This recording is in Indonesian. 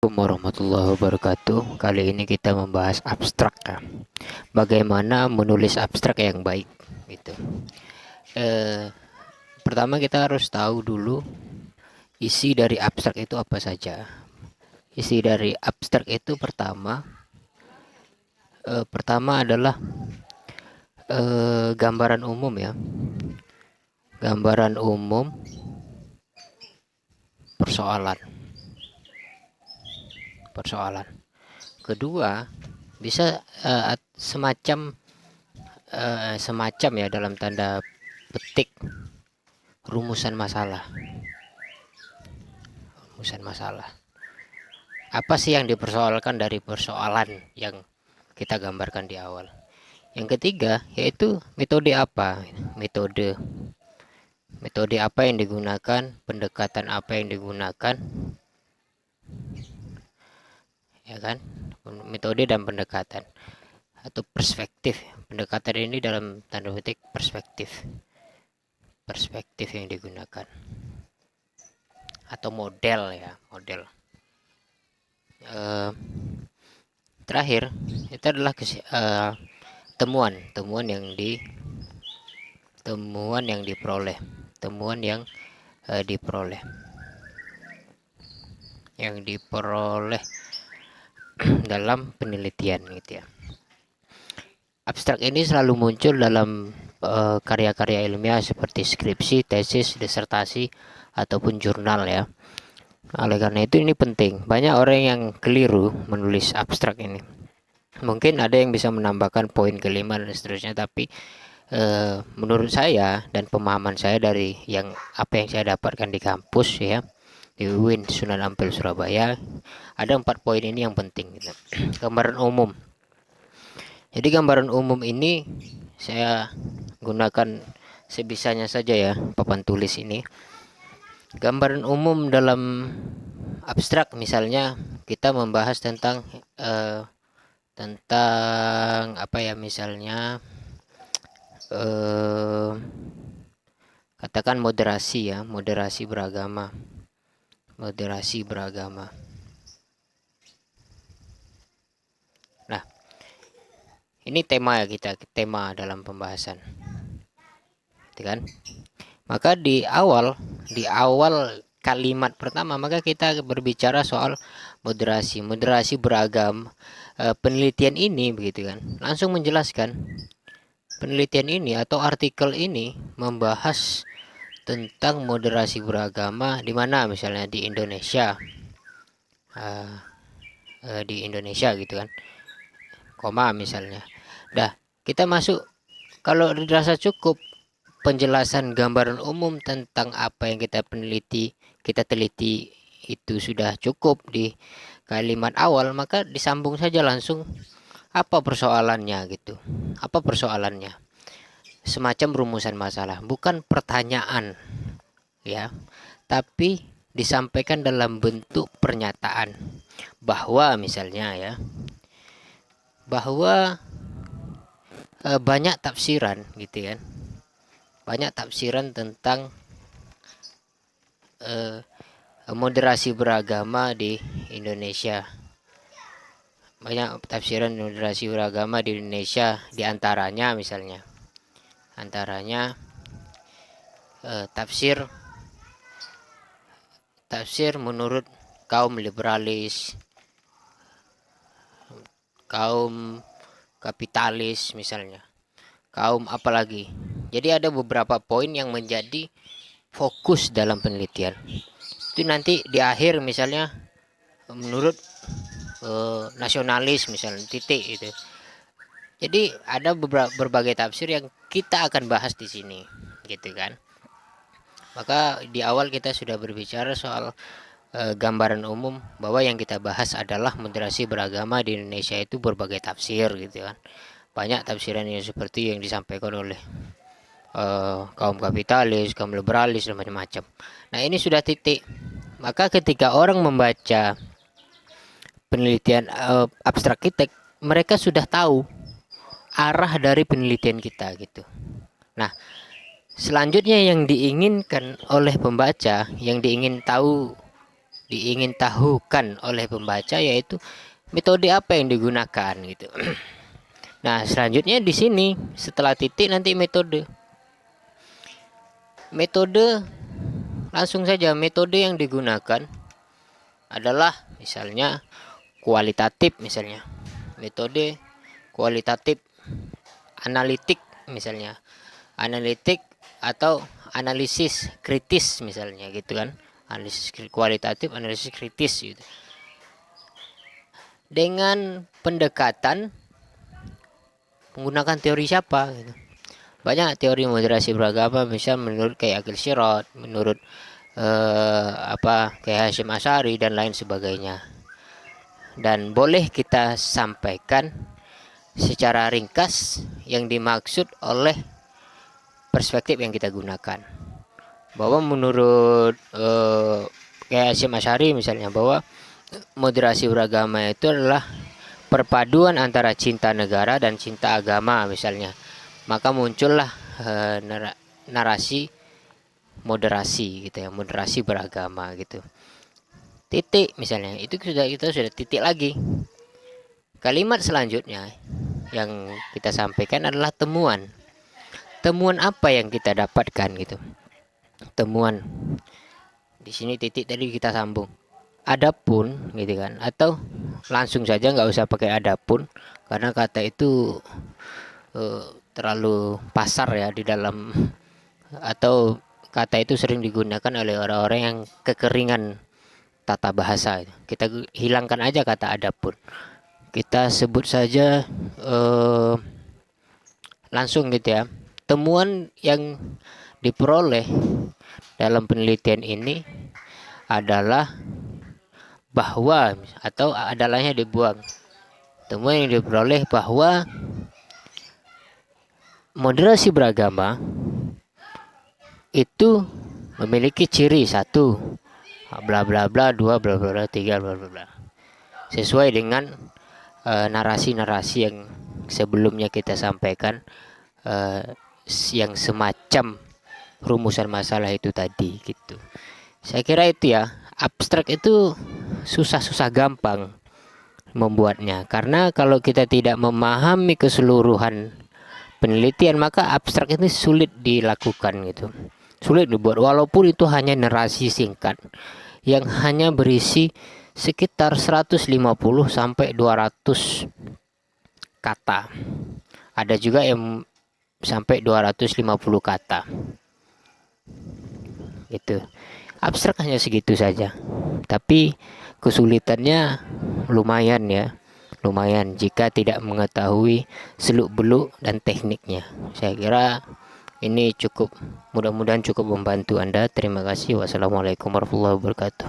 Assalamualaikum warahmatullahi wabarakatuh. Kali ini kita membahas abstrak ya. Bagaimana menulis abstrak yang baik gitu. Eh, Pertama kita harus tahu dulu isi dari abstrak itu apa saja. Isi dari abstrak itu pertama adalah gambaran umum ya. Gambaran umum persoalan. Persoalan. Kedua, bisa semacam ya dalam tanda petik rumusan masalah. Rumusan masalah. Apa sih yang dipersoalkan dari persoalan yang kita gambarkan di awal? Yang ketiga yaitu metode apa? Metode apa yang digunakan, pendekatan apa yang digunakan, ya kan? Metode dan pendekatan atau perspektif. Pendekatan ini dalam tanda petik perspektif. Perspektif yang digunakan atau model ya, model. Terakhir itu adalah temuan yang diperoleh, yang diperoleh dalam penelitian gitu ya. Abstrak ini selalu muncul dalam karya-karya ilmiah seperti skripsi, tesis, disertasi ataupun jurnal ya. Oleh karena itu ini penting. Banyak orang yang keliru menulis abstrak ini. Mungkin ada yang bisa menambahkan poin kelima dan seterusnya, tapi menurut saya dan pemahaman saya dari apa yang saya dapatkan di kampus ya, di UIN Sunan Ampel Surabaya, ada 4 poin ini yang penting gitu. Gambaran umum. Jadi gambaran umum ini saya gunakan sebisanya saja ya, papan tulis ini. Gambaran umum dalam abstrak misalnya kita membahas tentang apa ya, misalnya katakan moderasi ya, moderasi beragama. Nah, ini tema ya, tema dalam pembahasan, gitu kan? Maka di awal kalimat pertama maka kita berbicara soal moderasi beragam. Penelitian ini begitu kan, langsung menjelaskan penelitian ini atau artikel ini membahas tentang moderasi beragama di mana misalnya di Indonesia, gitu kan, koma misalnya. Dah, kita masuk, kalau dirasa cukup penjelasan gambaran umum tentang apa yang kita teliti itu sudah cukup di kalimat awal, maka disambung saja langsung apa persoalannya gitu. Apa persoalannya? Semacam rumusan masalah, bukan pertanyaan ya, tapi disampaikan dalam bentuk pernyataan bahwa misalnya ya, bahwa banyak tafsiran gitu kan. Banyak tafsiran tentang moderasi beragama di Indonesia. Banyak tafsiran moderasi beragama di Indonesia, diantaranya misalnya, tafsir menurut kaum liberalis, kaum kapitalis misalnya, kaum apalagi. Jadi ada beberapa poin yang menjadi fokus dalam penelitian. Itu nanti di akhir misalnya menurut nasionalis misalnya, titik itu. Jadi ada berbagai tafsir yang kita akan bahas di sini, gitu kan. Maka di awal kita sudah berbicara soal gambaran umum bahwa yang kita bahas adalah moderasi beragama di Indonesia itu berbagai tafsir gitu kan. Banyak tafsiran yang seperti yang disampaikan oleh kaum kapitalis, kaum liberalis dan macam-macam. Nah, ini sudah titik. Maka ketika orang membaca penelitian abstrak kita, mereka sudah tahu arah dari penelitian kita gitu. Nah, selanjutnya yang diinginkan oleh pembaca, yang diingin tahu diingin tahukan oleh pembaca, yaitu metode apa yang digunakan gitu. Nah, selanjutnya di sini setelah titik nanti metode. Metode langsung saja, metode yang digunakan adalah misalnya kualitatif, misalnya metode kualitatif, analitik misalnya, analitik atau analisis kritis misalnya gitu kan, analisis kualitatif, analisis kritis gitu, dengan pendekatan menggunakan teori siapa gitu. Banyak teori moderasi beragama, misal menurut kayak Akhil Sirot, menurut kayak Hasyim Asy'ari dan lain sebagainya. Dan boleh kita sampaikan secara ringkas yang dimaksud oleh perspektif yang kita gunakan. Bahwa menurut kayak Hasyim Asy'ari misalnya, bahwa moderasi beragama itu adalah perpaduan antara cinta negara dan cinta agama misalnya. Maka muncullah narasi moderasi gitu ya, moderasi beragama gitu. Titik misalnya, itu kita sudah titik lagi. Kalimat selanjutnya yang kita sampaikan adalah temuan. Temuan apa yang kita dapatkan gitu. Temuan. Di sini titik tadi kita sambung. Adapun gitu kan, atau langsung saja nggak usah pakai adapun, karena kata itu terlalu pasar ya di dalam, atau kata itu sering digunakan oleh orang-orang yang kekeringan tata bahasa. Kita hilangkan aja kata adapun, kita sebut saja langsung gitu ya. Temuan yang diperoleh dalam penelitian ini adalah bahwa, atau adalahnya dibuang. Temuan yang diperoleh bahwa moderasi beragama itu memiliki ciri satu, bla bla bla, dua bla bla bla, tiga bla bla bla, sesuai dengan narasi-narasi yang sebelumnya kita sampaikan, yang semacam rumusan masalah itu tadi gitu. Saya kira itu ya. Abstrak itu susah-susah gampang membuatnya, karena kalau kita tidak memahami keseluruhan penelitian, maka abstrak ini sulit dilakukan gitu, sulit dibuat, walaupun itu hanya narasi singkat yang hanya berisi sekitar 150 sampai 200 kata. Ada juga yang sampai 250 kata. Itu. Abstrak hanya segitu saja. Tapi kesulitannya lumayan ya. Lumayan jika tidak mengetahui seluk-beluk dan tekniknya. Saya kira ini cukup, mudah-mudahan cukup membantu Anda. Terima kasih. Wassalamualaikum warahmatullahi wabarakatuh.